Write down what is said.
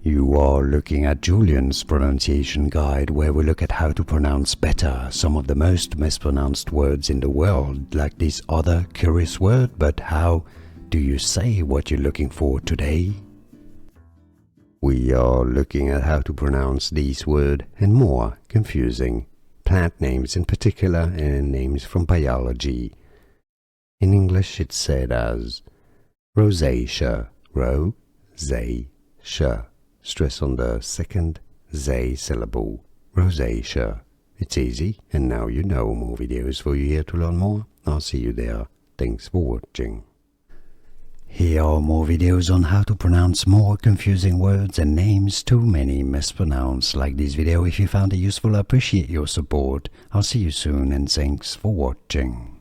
You are looking at Julian's pronunciation guide, where we look at how to pronounce better some of the most mispronounced words in the world, like this other curious word. But how do you say what you're looking for today? We are looking at how to pronounce these words and more confusing plant names in particular, and names from biology. In English it's said as rosacea, ro-zay-sha. Stress on the second zay syllable, rosacea. It's easy, and now you know. More videos for you here to learn more. I'll see you there. Thanks for watching. Here are more videos on how to pronounce more confusing words and names too many mispronounced. Like this video if you found it useful. I appreciate your support. I'll see you soon, and thanks for watching.